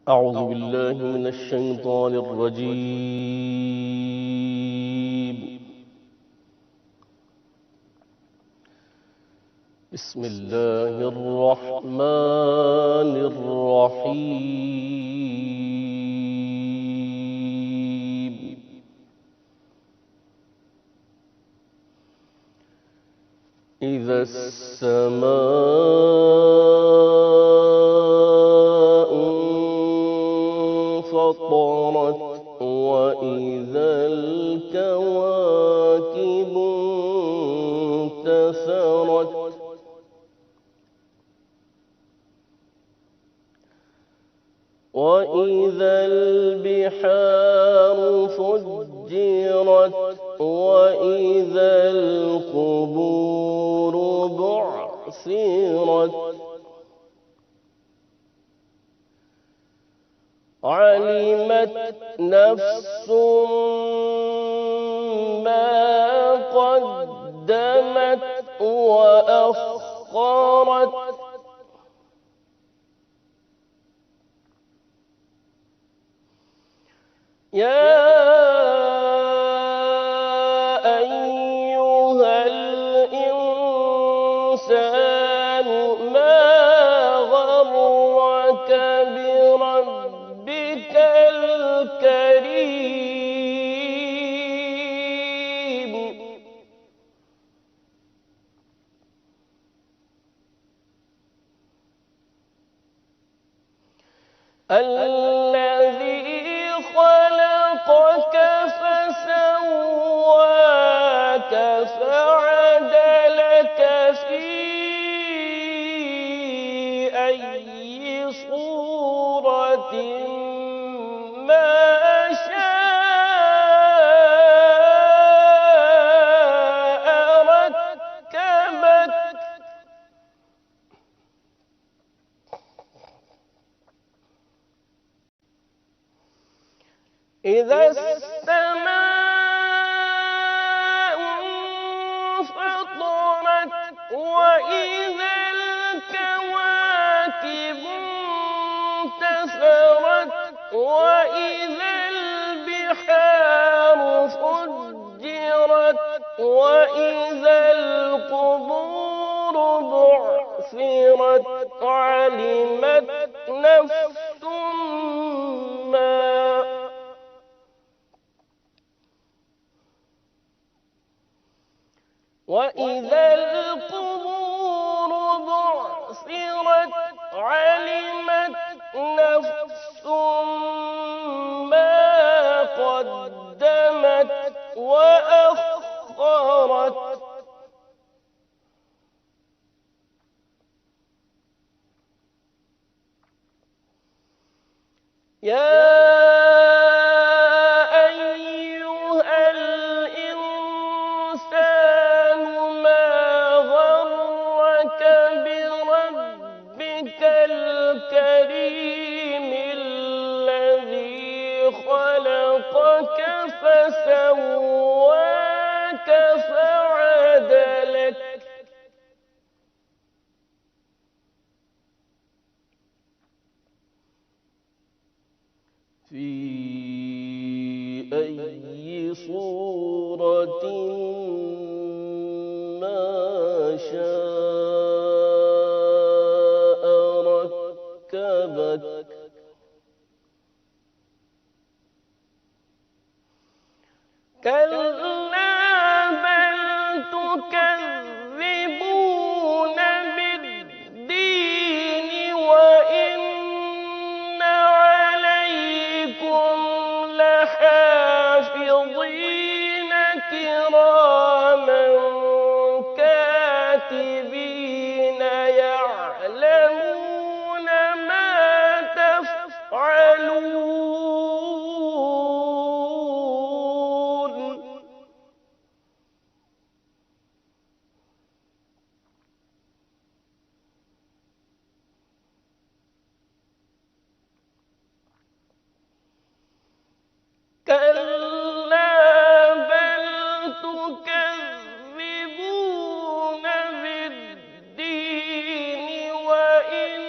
أعوذ بالله من الشيطان الرجيم. بسم الله الرحمن الرحيم. إذا السماء انفطرت وإذا الكواكب انتثرت وإذا البحار فجرت وإذا القبور بعثرت علمت نفس ما قدمت وأخرت يا أيها الإنسان ما غرك بربك الكريم الذي خلقك فسواك فعدلك في أي صورة ما شاء ركبك إذا السماء انفطرت وإذا الكواكب انتثرت وإذا البحار فجرت وإذا القبور بعثرت علمت نفس ما وإذا القبور بعثرت علمت نفس ما قدمت وأخرت يا أيها الإنسان ما غرك بربك الكريم الذي خلقك فسواك فعدلك في أي صورة ما شاء ركبك كلا بل تكذبون بالدين وإن عليكم لحافظين كراما كاتبين يعلمون ما تفعلون كلا بل تكذبون بالدين وإن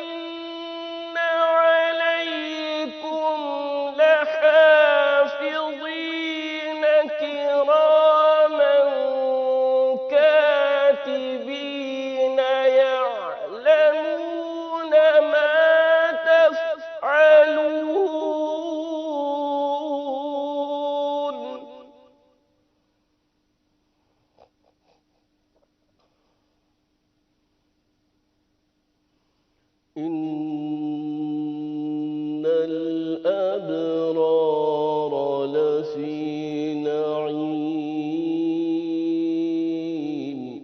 عليكم الأبرار لفي نعيم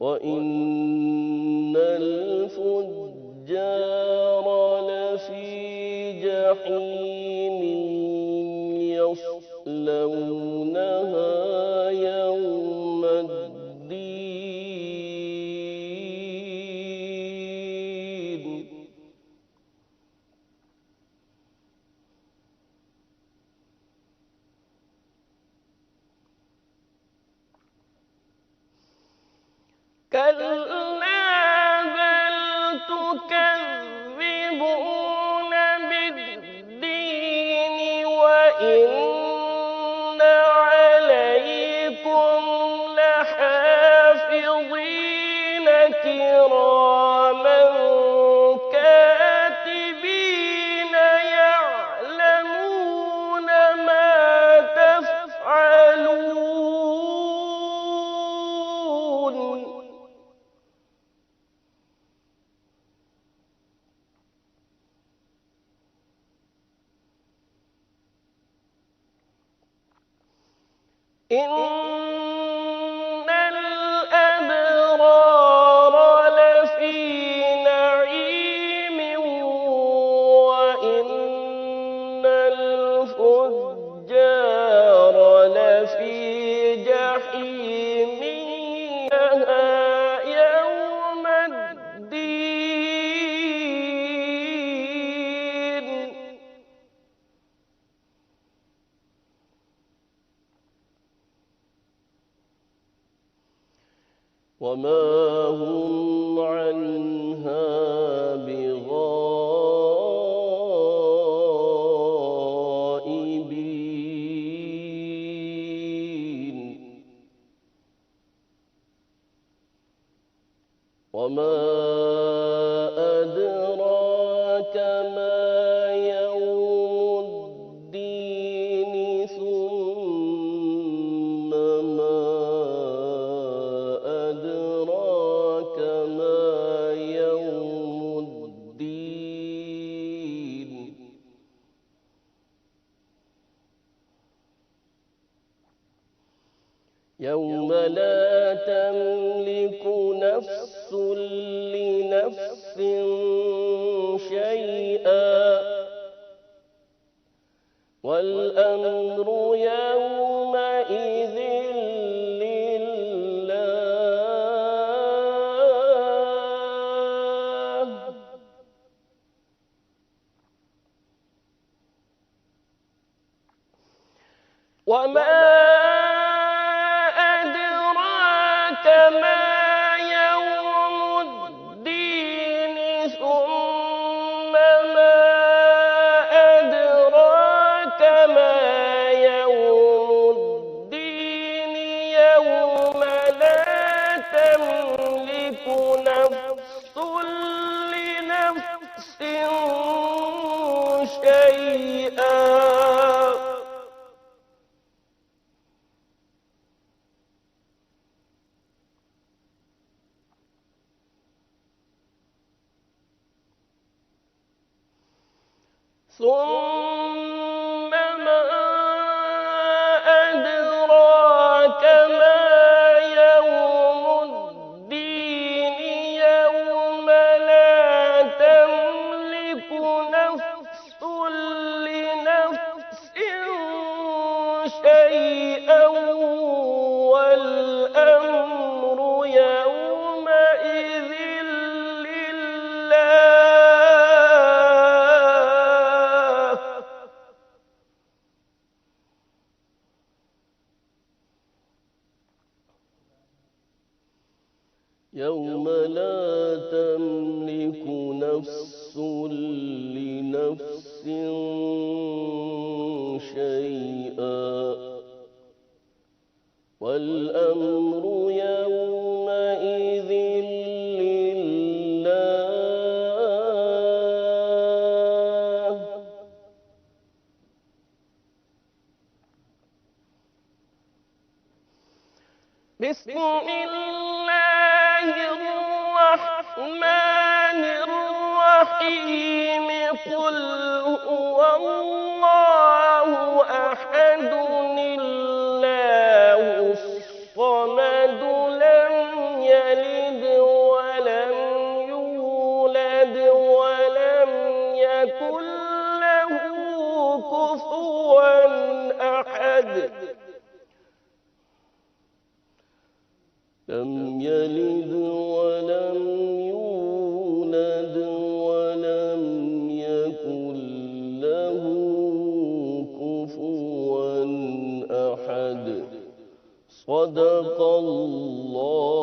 وإن الفجار لفي جحيم يصلونها يوم الدين كلا بل تكذبون بالدين وإن عليكم لحافظين كراما كاتبين يعلمون ما تفعلون إن الأبرار لفي نعيم وإن الفجار لفي جحيم يوم الدين وما هم عنها بغائبين وما أدراك ما يوم الدين ثم ما أدراك ما يوم الدين يوم لا تملك نفس لنفس شيئا والأمر يومئذ لله وما أدراك ما يوم الدين ثم ما أدراك ما يوم الدين يوم لا تملك نفس لنفس شيئا ثم ما أدراك ما يوم الدين يوم لا تملك نفس لنفس شيئا والأمر يومئذ لله يوم لا تملك نفس لنفس شيئا والأمر يومئذ لله بسم الله الرحمن الرحيم الرحيم قل هو الله أحد الله الصمد لم يلد ولم يولد ولم يكن له كفوا أحد لم يلد ولم يولد ولم يكن له كفوا أحد صدق الله